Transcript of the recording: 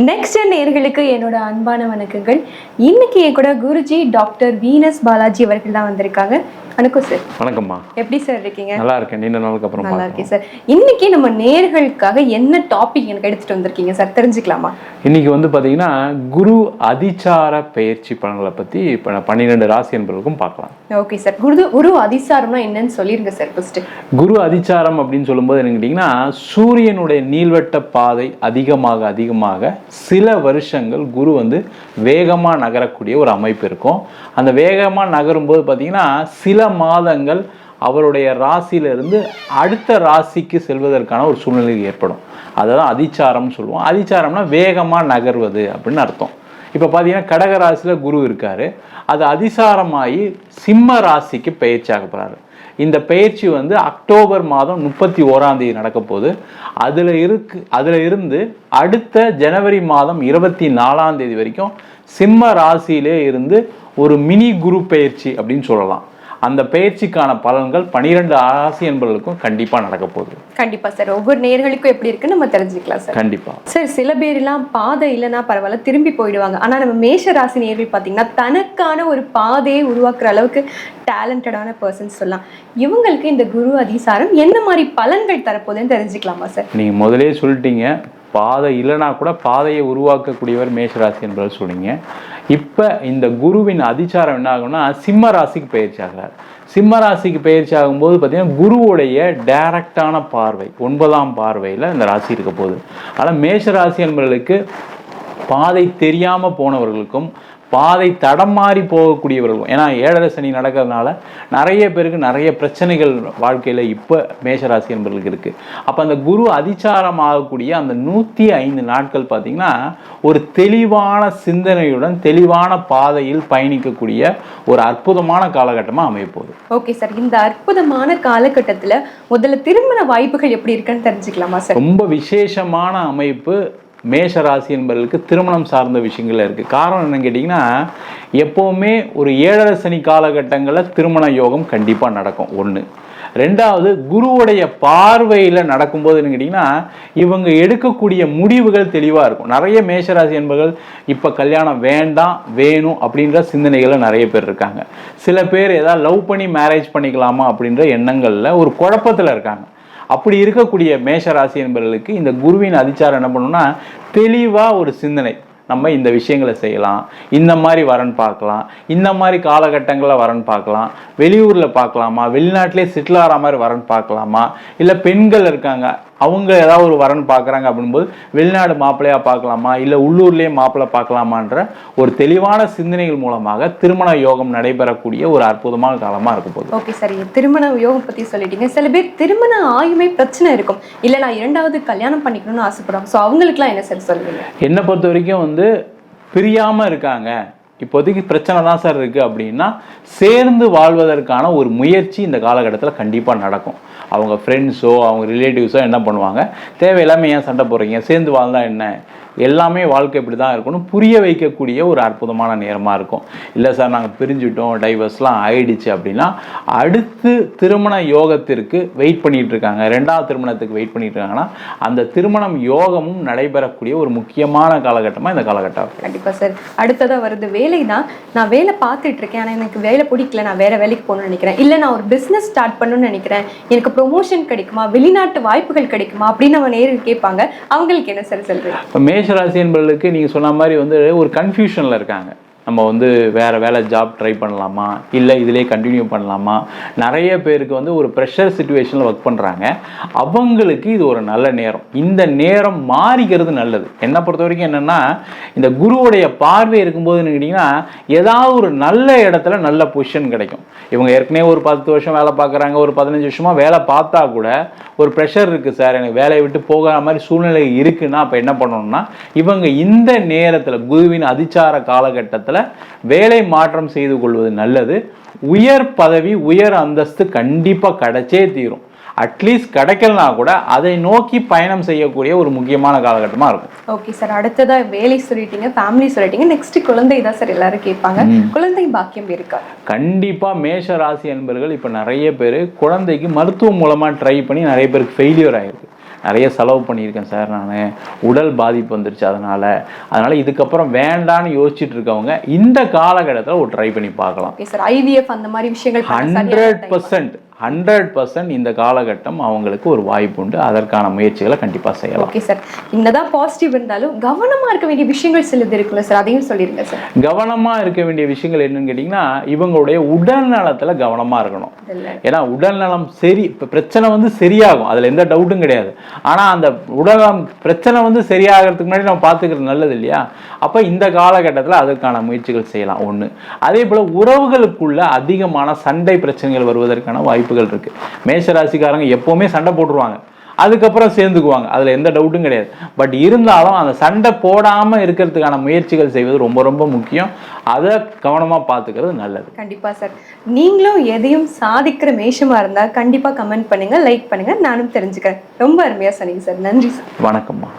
Next நேயர்களுக்கு என்னோட அன்பான வணக்கங்கள். இன்னைக்கு என் கூட குருஜி டாக்டர் வீனஸ் பாலாஜி அவர்கள் தான் வந்திருக்காங்க. வணக்கம் சார். வணக்கம்மா. எப்படி சார் இருக்கீங்க? நல்லா இருக்கேன். நீண்ட நாளுக்கு அப்புறம் நல்லா இருக்கேன் சார். இன்னைக்கு நம்ம நேயர்களுக்காக என்ன டாபிக் எனக்கு எடுத்துட்டு வந்திருக்கீங்க சார், தெரிஞ்சுக்கலாமா? இன்னைக்கு வந்து பாத்தீங்கன்னா குரு அதிசார பயிற்சி பலன்களை பத்தி இப்ப 12 ராசி என்பவர்களுக்கும் பார்க்கலாம். Okay sir. குரு அதிசாரம்னா என்னன்னு சொல்லிருங்க சார் ஃபர்ஸ்ட். குரு அதிசாரம் அப்படின்னு சொல்லும்போது என்ன கேட்டீங்கன்னா, சூரியனுடைய நீள்வட்ட பாதை அதிகமாக சில வருஷங்கள் குரு வந்து வேகமா நகரக்கூடிய ஒரு அமைப்பு இருக்கும். அந்த வேகமா நகரும் போது பாத்தீங்கன்னா சில மாதங்கள் அவருடைய ராசியிலிருந்து அடுத்த ராசிக்கு செல்வதற்கான ஒரு சூழ்நிலை ஏற்படும். அதுதான் அதிசாரம்னு சொல்லுவோம். அதிசாரம்னா வேகமாக நகர்வது அப்படின்னு அர்த்தம். இப்போ பார்த்தீங்கன்னா கடக ராசியில் குரு இருக்காரு, அது அதிசாரமாகி சிம்ம ராசிக்கு பயிற்சியாக போகிறாரு. இந்த பயிற்சி வந்து அக்டோபர் மாதம் 31ஆம் தேதி நடக்க போகுது. அதில் இருந்து அடுத்த ஜனவரி மாதம் 24ஆம் தேதி வரைக்கும் சிம்ம ராசியிலே இருந்து ஒரு மினி குரு பயிற்சி அப்படின்னு சொல்லலாம். அந்த பயிற்சிக்கான பலன்கள் 12 ராசி என்பவர்களுக்கும் கண்டிப்பா நடக்க போகுது. கண்டிப்பா சார். ஒவ்வொரு நேயர்களுக்கும் எப்படி இருக்குன்னு நம்ம தெரிஞ்சுக்கலாம் சார். கண்டிப்பா சார். சில பேர் எல்லாம் பாதை இல்லைன்னா பரவாயில்ல திரும்பி போயிடுவாங்க. ஆனா நம்ம மேஷ ராசி நேயர்கள் பாத்தீங்கன்னா தனக்கான ஒரு பாதையை உருவாக்குற அளவுக்கு டேலண்டடான பர்சன்ஸ் சொல்லலாம். இவங்களுக்கு இந்த குரு அதிசாரம் என்ன மாதிரி பலன்கள் தரப்போகுதுன்னு தெரிஞ்சுக்கலாமா சார்? நீங்க முதலே சொல்லிட்டீங்க, பாதை இல்லைனா கூட பாதையை உருவாக்கக்கூடியவர் மேஷராசி என்பவர் சொன்னீங்க. இப்போ இந்த குருவின் அதிசாரம் என்ன ஆகும்னா சிம்ம ராசிக்கு பயிற்சி ஆகிறார். சிம்ம ராசிக்கு பயிற்சி ஆகும்போது பார்த்தீங்கன்னா குருவுடைய டைரக்டான பார்வை 9ஆம் பார்வையில் இந்த ராசி இருக்க போகுது. ஆனால் மேஷராசி என்பவர்களுக்கு பாதை தெரியாமல் போனவர்களுக்கும் பாதை தடம் மாறி போகக்கூடியவர்களும், ஏன்னா 7.5 சனி நடக்கிறதுனால நிறைய பேருக்கு நிறைய பிரச்சனைகள் வாழ்க்கையில் இப்போ மேஷராசி என்பவர்களுக்கு இருக்குது. அப்போ அந்த குரு அதிசாரம் ஆகக்கூடிய அந்த 105 நாட்கள் பார்த்திங்கன்னா ஒரு தெளிவான சிந்தனையுடன் தெளிவான பாதையில் பயணிக்கக்கூடிய ஒரு அற்புதமான காலகட்டமாக அமையப்போகுது. Okay sir. இந்த அற்புதமான காலகட்டத்தில் முதல்ல திருமண வாய்ப்புகள் எப்படி இருக்குன்னு தெரிஞ்சுக்கலாமா சார்? ரொம்ப விசேஷமான அமைப்பு மேஷராசி என்பவர்களுக்கு திருமணம் சார்ந்த விஷயங்கள் இருக்குது. காரணம் என்னன்னு கேட்டிங்கன்னா, எப்போவுமே ஒரு 7.5 சனி காலகட்டங்களில் திருமண யோகம் கண்டிப்பாக நடக்கும். ஒன்று. ரெண்டாவது, குருவுடைய பார்வையில் நடக்கும்போது என்ன கேட்டிங்கன்னா இவங்க எடுக்கக்கூடிய முடிவுகள் தெளிவாக இருக்கும். நிறைய மேஷராசி என்பவர்கள் இப்போ கல்யாணம் வேண்டாம் வேணும் அப்படின்ற சிந்தனைகளில் நிறைய பேர் இருக்காங்க. சில பேர் ஏதாவது லவ் பண்ணி மேரேஜ் பண்ணிக்கலாமா அப்படின்ற எண்ணங்களில் ஒரு குழப்பத்தில் இருக்காங்க. அப்படி இருக்கக்கூடிய மேஷராசி என்பவர்களுக்கு இந்த குருவின் அதிசாரம் என்ன பண்ணணும்னா தெளிவாக ஒரு சிந்தனை, நம்ம இந்த விஷயங்களை செய்யலாம், இந்த மாதிரி வரன் பார்க்கலாம், இந்த மாதிரி காலகட்டங்களில் வரன் பார்க்கலாம், வெளியூரில் பார்க்கலாமா, வெளிநாட்டிலே செட்டில் ஆகிற மாதிரி வரன் பார்க்கலாமா, இல்லை பெண்கள் இருக்காங்க அவங்க ஏதாவது ஒரு வரன் பார்க்குறாங்க அப்படின்போது வெளிநாடு மாப்பிள்ளையாக பார்க்கலாமா, இல்லை உள்ளூர்லேயே மாப்பிள்ளை பார்க்கலாமான்ற ஒரு தெளிவான சிந்தனைகள் மூலமாக திருமண யோகம் நடைபெறக்கூடிய ஒரு அற்புதமான காலமாக இருக்க போகுது. Okay sir. திருமண யோகம் பற்றி சொல்லிட்டீங்க. சில பேர் திருமண ஆயுமே பிரச்சனை இருக்கும், இல்லை நான் 2வது கல்யாணம் பண்ணிக்கணும்னு ஆசைப்படுவாங்க. ஸோ அவங்களுக்குலாம் என்ன சார் சொல்லுவீங்க? என்னை பொறுத்த வரைக்கும் வந்து பிரியாமல் இருக்காங்க, இப்போதைக்கு பிரச்சனை தான் சார் இருக்குது அப்படின்னா சேர்ந்து வாழ்வதற்கான ஒரு முயற்சி இந்த காலகட்டத்தில் கண்டிப்பாக நடக்கும். அவங்க ஃப்ரெண்ட்ஸோ அவங்க ரிலேட்டிவ்ஸோ என்ன பண்ணுவாங்க, தேவையில்லாமல் ஏன் சண்டை போடுறீங்க, சேர்ந்து வாழ்ந்தா என்ன, எல்லாமே வாழ்க்கை இப்படி தான் இருக்கணும் புரிய வைக்கக்கூடிய ஒரு அற்புதமான நேரமாக இருக்கும். இல்லை சார் நாங்கள் பிரிஞ்சுட்டோம், டைவர்ஸ்லாம் ஆயிடுச்சு அப்படின்னா அடுத்து திருமண யோகத்திற்கு வெயிட் பண்ணிகிட்டு இருக்காங்க, 2வது திருமணத்துக்கு வெயிட் பண்ணிட்டு இருக்காங்கன்னா அந்த திருமணம் யோகமும் நடைபெறக்கூடிய ஒரு முக்கியமான காலகட்டமாக இந்த காலகட்டம். கண்டிப்பாக சார். அடுத்ததாக வருது வேலை தான். நான் வேலை பார்த்துட்டு இருக்கேன், ஆனால் எனக்கு வேலை பிடிக்கல, நான் வேறு வேலைக்கு போகணும்னு நினைக்கிறேன், இல்லை நான் ஒரு பிஸ்னஸ் ஸ்டார்ட் பண்ணணும்னு நினைக்கிறேன், எனக்கு ப்ரொமோஷன் கிடைக்குமா, வெளிநாட்டு வாய்ப்புகள் கிடைக்குமா அப்படின்னு நம்ம நேரில் கேட்பாங்க. அவங்களுக்கு என்ன சார் சொல்றீங்க? மேஷராசி என்பவர்களுக்கு நீங்கள் சொன்ன மாதிரி வந்து ஒரு கன்ஃபியூஷனில் இருக்காங்க. நம்ம வந்து வேறு வேலை ஜாப் ட்ரை பண்ணலாமா, இல்லை இதிலே கண்டினியூ பண்ணலாமா, நிறைய பேருக்கு வந்து ஒரு ப்ரெஷர் சிச்சுவேஷனில் ஒர்க் பண்ணுறாங்க. அவங்களுக்கு இது ஒரு நல்ல நேரம். இந்த நேரம் மாறிக்கிறது நல்லது. என்னை பொறுத்த வரைக்கும் என்னென்னா இந்த குருவுடைய பார்வை இருக்கும்போது கேட்டிங்கன்னா ஏதாவது ஒரு நல்ல இடத்துல நல்ல பொசிஷன் கிடைக்கும். இவங்க ஏற்கனவே ஒரு 10 வருஷம் வேலை பார்க்குறாங்க, ஒரு 15 வருஷமாக வேலை பார்த்தா கூட ஒரு ப்ரெஷர் இருக்குது சார், எனக்கு வேலையை விட்டு போகிற மாதிரி சூழ்நிலை இருக்குன்னா அப்போ என்ன பண்ணணும்னா இவங்க இந்த நேரத்தில் குருவின் அதிசார காலகட்டத்தில் வேலை மாற்றம் செய்து கொள்வது நல்லது. உயர் பதவி உயர் அந்தஸ்து கண்டிப்பாக கிடைச்சே தீரும். அட்லீஸ்ட் கிடைக்கலனா கூட அதை நோக்கி பயணம் செய்யக்கூடிய ஒரு முக்கியமான காலகட்டமாக இருக்கும். Okay sir. அடுத்ததா வேலை சொல்லிட்டீங்க, ஃபேமிலி சொல்லிட்டீங்க, நெக்ஸ்ட் குழந்தை தான் சார் எல்லாரும் கேட்பாங்க. குழந்தை பாக்கியம் இருக்கா? கண்டிப்பாக மேஷ ராசி என்பவர்கள் இப்போ நிறைய பேர் குழந்தைக்கு மருத்துவம் மூலமாக ட்ரை பண்ணி நிறைய பேருக்கு ஃபெயிலியர் ஆகிருக்கு. நிறைய செலவு பண்ணியிருக்கேன் சார், நான் உடல் பாதிப்பு வந்துருச்சு, அதனால் இதுக்கப்புறம் வேண்டான்னு யோசிச்சுட்டு இருக்கவங்க இந்த காலகட்டத்தில் ஒரு ட்ரை பண்ணி பார்க்கலாம். ஓகே சார், ஐவிஎஃப் அந்த மாதிரி விஷயங்கள் 100% இந்த காலகட்டம் அவங்களுக்கு ஒரு வாய்ப்பு உண்டு. அதற்கான முயற்சிகளை கண்டிப்பாக செய்யலாம். ஓகே சார், என்னதான் பாசிட்டிவ் இருந்தாலும் கவனமாக இருக்க வேண்டிய விஷயங்கள் சிலது இருக்குல்ல சார், அதையும் சொல்லிடுங்க சார். கவனமாக இருக்க வேண்டிய விஷயங்கள் என்னன்னு கேட்டிங்கன்னா, இவங்களுடைய உடல் நலத்தில் கவனமாக இருக்கணும். ஏன்னா உடல் நலம் இப்போ பிரச்சனை வந்து சரியாகும், அதில் எந்த டவுட்டும் கிடையாது. ஆனால் அந்த உடல் நலம் பிரச்சனை சரியாகிறதுக்கு முன்னாடி நம்ம பார்த்துக்கிறது நல்லது இல்லையா? அப்போ இந்த காலகட்டத்தில் அதற்கான முயற்சிகள் செய்யலாம். ஒன்று. அதே போல் உறவுகளுக்குள்ள அதிகமான சண்டை பிரச்சனைகள் வருவதற்கான வாய்ப்புகள் இருக்கு. மேஷராசிக்காரங்க எப்பவுமே சண்டை போட்டுருவாங்க, அதுக்கப்புறம் சேர்ந்துக்குவாங்க, அதுல எந்த டவுட்டும் கிடையாது. பட் இருந்தாலும் அந்த சண்டை போடாம இருக்கிறதுக்கான முயற்சிகள் செய்வது ரொம்ப ரொம்ப முக்கியம். அதை கவனமா பார்த்துக்கிறது நல்லது. கண்டிப்பா சார், நீங்களும் எதையும் சாதிக்கிற மேஷமா இருந்தா கண்டிப்பா கமெண்ட் பண்ணுங்க, லைக் பண்ணுங்க, நானும் தெரிஞ்சுக்கிறேன். ரொம்ப அருமையா சொன்னீங்க சார், நன்றி சார். வணக்கம்மா.